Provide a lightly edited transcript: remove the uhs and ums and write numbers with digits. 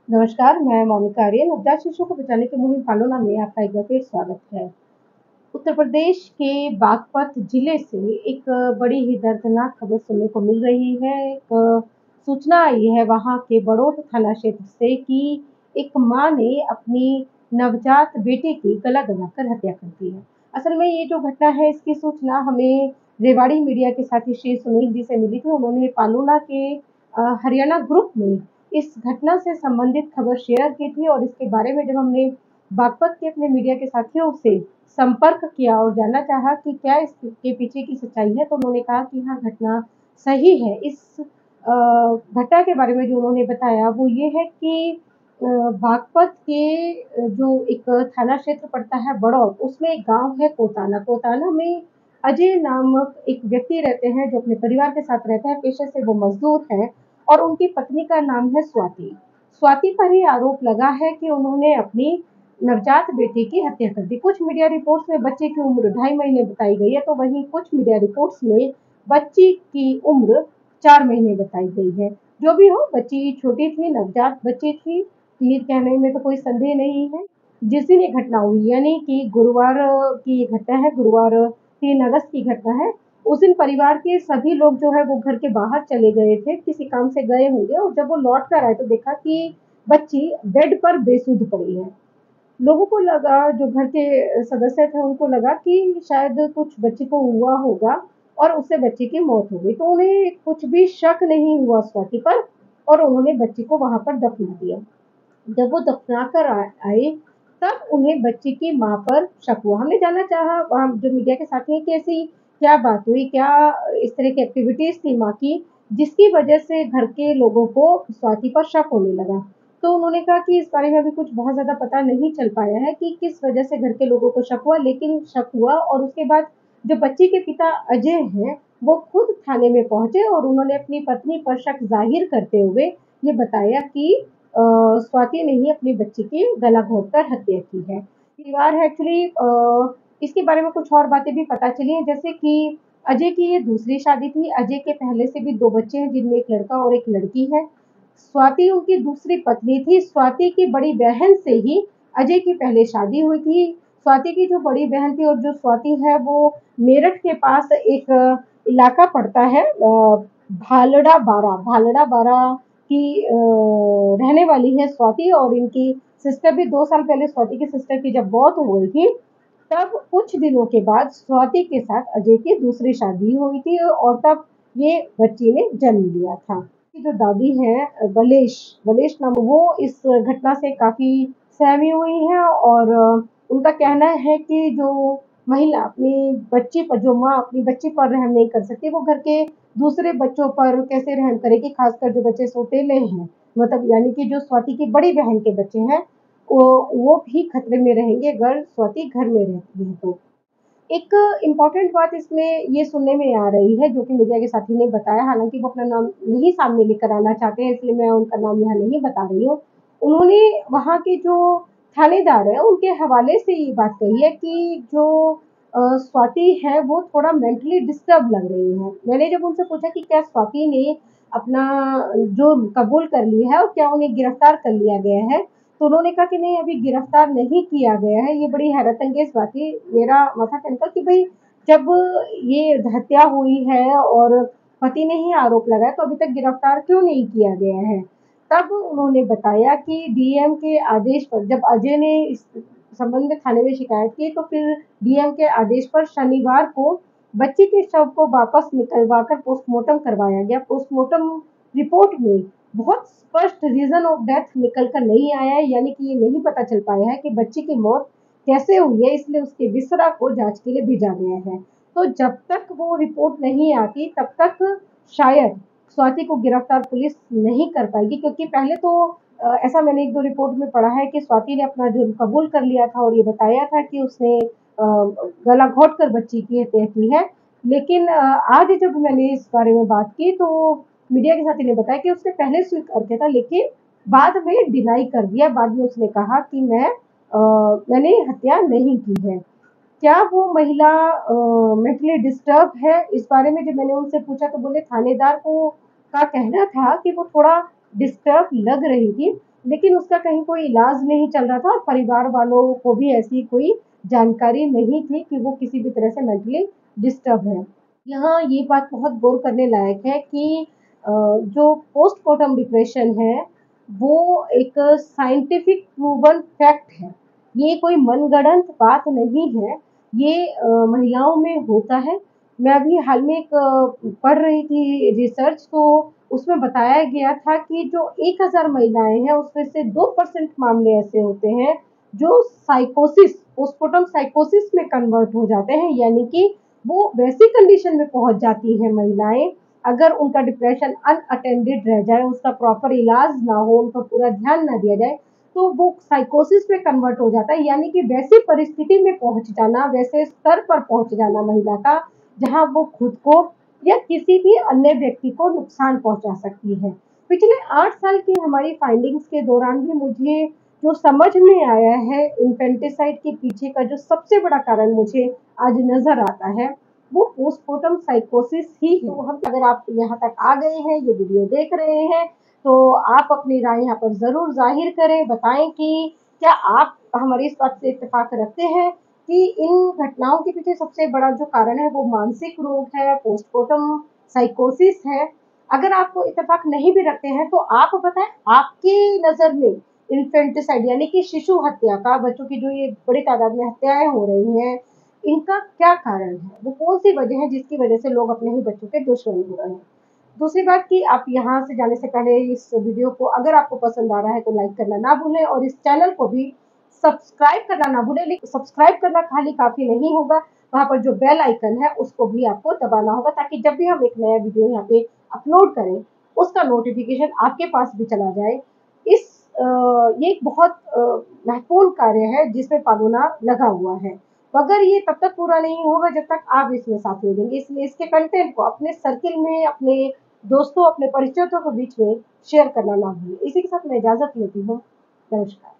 नमस्कार, मैं मोनिका आर्यन। नवजात शिशु को बचाने की मुहिम पालोना में आपका एक बार फिर स्वागत है। उत्तर प्रदेश के बागपत जिले से एक बड़ी ही दर्दनाक खबर सुनने को मिल रही है। एक सूचना आई है वहाँ के बड़ौत थाना क्षेत्र से कि एक माँ ने अपनी नवजात बेटे की गला दबाकर हत्या कर दी है। असल में ये जो घटना है इसकी सूचना हमें रेवाड़ी मीडिया के साथी श्री सुनील जी से मिली थी। उन्होंने पालोना के हरियाणा ग्रुप में इस घटना से संबंधित खबर शेयर की थी और इसके बारे में जब हमने बागपत के अपने मीडिया के साथियों से संपर्क किया और जानना चाहा कि क्या इसके पीछे की सच्चाई है, तो उन्होंने कहा कि हाँ, घटना सही है। इस घटना के बारे में जो उन्होंने बताया वो ये है कि बागपत के जो एक थाना क्षेत्र पड़ता है बड़ौत, उसमें एक गांव है कोताना। कोताना में अजय नामक एक व्यक्ति रहते हैं जो अपने परिवार के साथ रहते हैं। पेशे से वो मजदूर हैं और उनकी पत्नी का नाम है स्वाति। स्वाति पर ही आरोप लगा है कि उन्होंने अपनी नवजात बेटे की हत्या कर दी। कुछ मीडिया रिपोर्ट्स में बच्चे की उम्र 2.5 महीने बताई गई है, तो वहीं कुछ मीडिया रिपोर्ट्स में बच्ची की उम्र 4 महीने बताई गई है। जो भी हो, बच्ची छोटी थी, नवजात बच्ची थी, ये कहने में तो कोई संदेह नहीं है। जिस दिन ये घटना हुई यानी कि गुरुवार की ये घटना है, गुरुवार 3 अगस्त की घटना है। उस दिन परिवार के सभी लोग जो है वो घर के बाहर चले गए थे, किसी काम से गए होंगे और जब वो लौट कर आए तो देखा कि बच्ची बेड पर बेसुध पड़ी है। लोगों को लगा, जो घर के सदस्य थे उनको लगा कि शायद कुछ बच्ची को हुआ होगा और उससे बच्ची की मौत हो गई। तो उन्हें कुछ भी शक नहीं हुआ स्वाति पर और उन्होंने बच्ची को वहां पर दफना दिया। जब वो दफना कर आए तब उन्हें बच्ची की माँ पर शक हुआ। हमने जानना चाहा वहाँ जो मीडिया के साथी हैं कि ऐसी क्या बात हुई, क्या इस तरह की एक्टिविटीज थी माँ की जिसकी वजह से घर के लोगों को स्वाति पर शक होने लगा। तो उन्होंने कहा कि इस बारे में अभी कुछ बहुत ज्यादा पता नहीं चल पाया है कि किस वजह से घर के लोगों को शक हुआ, लेकिन शक हुआ और उसके बाद जो बच्ची के पिता अजय हैं वो खुद थाने में पहुंचे और उन्होंने अपनी पत्नी पर शक जाहिर करते हुए ये बताया कि स्वाति ने ही अपनी बच्ची की गला घोंटकर हत्या की है। परिवार है एक्चुअली इसके बारे में कुछ और बातें भी पता चली हैं, जैसे कि अजय की ये दूसरी शादी थी। अजय के पहले से भी 2 बच्चे हैं जिनमें एक लड़का और एक लड़की है। स्वाति उनकी दूसरी पत्नी थी। स्वाति की बड़ी बहन से ही अजय की पहले शादी हुई थी। स्वाति की जो बड़ी बहन थी और जो स्वाति है वो मेरठ के पास एक इलाका पड़ता है भालड़ा बारा की रहने वाली है स्वाति और इनकी सिस्टर भी 2 साल पहले स्वाति की सिस्टर की जब मौत हो गई थी तब कुछ दिनों के बाद स्वाति के साथ अजय की दूसरी शादी हुई थी और तब ये बच्ची ने जन्म लिया था। की जो दादी है बलेश बलेश नाम, वो इस घटना से काफी सहमी हुई है और उनका कहना है कि जो महिला अपनी बच्ची पर, जो माँ अपनी बच्ची पर रहम नहीं कर सकती, वो घर के दूसरे बच्चों पर कैसे रहम करेगी, खासकर जो बच्चे सौतेले हैं, मतलब यानी कि जो स्वाति की बड़ी बहन के बच्चे हैं वो भी खतरे में रहेंगे अगर स्वाति घर में रहती है तो। एक इम्पोर्टेंट बात इसमें ये सुनने में आ रही है जो कि मीडिया के साथी ने बताया, हालाँकि वो अपना नाम नहीं सामने लेकर आना चाहते हैं इसलिए मैं उनका नाम यहाँ नहीं बता रही हूँ। उन्होंने वहाँ के जो थानेदार हैं उनके हवाले से ये बात कही है कि जो स्वाति है वो थोड़ा मेंटली डिस्टर्ब लग रही है। मैंने जब उनसे पूछा कि क्या स्वाति ने अपना जो कबूल कर लिया है और क्या उन्हें गिरफ्तार कर लिया गया है, तो उन्होंने कहा कि नहीं, अभी गिरफ्तार नहीं किया गया है। ये बड़ी हैरत अंगेज बात थी। मेरा माथा ठनका कि भाई जब ये हत्या हुई है और पति ने ही आरोप लगाया तो अभी तक गिरफ्तार क्यों नहीं किया गया है। तब उन्होंने बताया कि डीएम के आदेश पर जब अजय ने इस संबंध में थाने में शिकायत की तो फिर डीएम के आदेश पर शनिवार को बच्ची के शव को वापस निकलवा कर पोस्टमार्टम करवाया गया। पोस्टमार्टम रिपोर्ट में बहुत स्पष्ट रीजन ऑफ डेथ निकल कर नहीं आया है, यानी कि ये नहीं पता चल पाया है कि बच्ची की मौत कैसे हुई है, इसलिए उसके विसरा को जांच के लिए भेजा गया है। तो जब तक वो रिपोर्ट नहीं आती तब तक शायद स्वाति को गिरफ्तार पुलिस नहीं कर पाएगी, क्योंकि पहले तो ऐसा मैंने 1-2 रिपोर्ट में पढ़ा है कि स्वाति ने अपना जुर्म कबूल कर लिया था और ये बताया था कि उसने गला घोंट कर बच्ची की हत्या की है। लेकिन आज जब मैंने इस बारे में बात की तो मीडिया के साथी ने बताया कि उसने पहले स्वीकार किया था लेकिन बाद में डिनाई कर दिया। बाद में उसने कहा कि मैंने हत्या नहीं की है। क्या वो महिला मेंटली डिस्टर्ब है, इस बारे में जब मैंने उनसे पूछा तो बोले थानेदार को का कहना था कि वो थोड़ा डिस्टर्ब लग रही थी। लेकिन उसका कहीं कोई इलाज नहीं चल रहा था और परिवार वालों को भी ऐसी कोई जानकारी नहीं थी कि वो किसी भी तरह से मेंटली डिस्टर्ब है। यहाँ ये बात बहुत गौर करने लायक है कि जो पोस्टमार्टम डिप्रेशन है, वो एक साइंटिफिक प्रूवन फैक्ट है। ये कोई मनगढ़ंत बात नहीं है, ये महिलाओं में होता है। मैं अभी हाल में एक पढ़ रही थी रिसर्च, तो उसमें बताया गया था कि जो 1000 महिलाएँ हैं, उसमें से 2% मामले ऐसे होते हैं, जो साइकोसिस पोस्टमार्टम साइकोसिस में कन्वर्ट हो जाते हैं, यानी कि वो वैसी कंडीशन में पहुंच जाती हैं महिलाएं, अगर उनका डिप्रेशन अनअटेंडेड रह जाए, उसका प्रॉपर इलाज ना हो, उनका पूरा ध्यान ना दिया जाए, तो वो साइकोसिस में कन्वर्ट हो जाता है। यानी कि वैसी परिस्थिति में पहुंच जाना, वैसे स्तर पर पहुंच जाना महिला का, जहां वो खुद को या किसी भी अन्य व्यक्ति को नुकसान पहुंचा सकती है। पिछले 8 साल की हमारी फाइंडिंग्स के दौरान भी मुझे जो समझ में आया है, इन्फेंटिसाइड के पीछे का जो सबसे बड़ा कारण मुझे आज नजर आता है, वो पोस्टमार्टम साइकोसिस ही है। तो हम अगर आप यहाँ तक आ गए हैं, ये वीडियो देख रहे हैं, तो आप अपनी राय यहाँ पर ज़रूर ज़ाहिर करें, बताएं कि क्या आप हमारी इस बात से इत्तेफाक रखते हैं कि इन घटनाओं के पीछे सबसे बड़ा जो कारण है वो मानसिक रोग है, पोस्टमार्टम साइकोसिस है। अगर आप इत्तेफाक नहीं भी रखते हैं तो आप बताएं, आपकी नज़र में इन्फेंटिसाइड यानी कि शिशु हत्या का, बच्चों की जो ये बड़ी तादाद में हत्याएं हो रही हैं, इनका क्या कारण है? वो कौन-सी वजह है जिसकी वजह से लोग अपने ही बच्चों के दुश्मन हो रहे हैं? दूसरी बात कि आप यहाँ से जाने से पहले इस वीडियो को अगर आपको पसंद आ रहा है तो लाइक करना ना भूलें और इस चैनल को भी सब्सक्राइब करना ना भूलें। लेकिन सब्सक्राइब करना खाली काफ़ी नहीं होगा, वहाँ पर जो बेल आइकन है उसको भी आपको दबाना होगा, ताकि जब भी हम एक नया वीडियो यहाँ पे अपलोड करें, उसका नोटिफ़िकेशन आपके पास भी चला जाए। इस ये एक बहुत महत्वपूर्ण कार्य है जिसमें पाबंदी लगा हुआ है। मगर ये तब तक पूरा नहीं होगा जब तक आप इसमें साथ नहीं देंगे। इसलिए इसके कंटेंट को अपने सर्किल में, अपने दोस्तों, अपने परिचितों के बीच में शेयर करना ना भूलें। इसी के साथ मैं इजाज़त लेती हूँ। नमस्कार।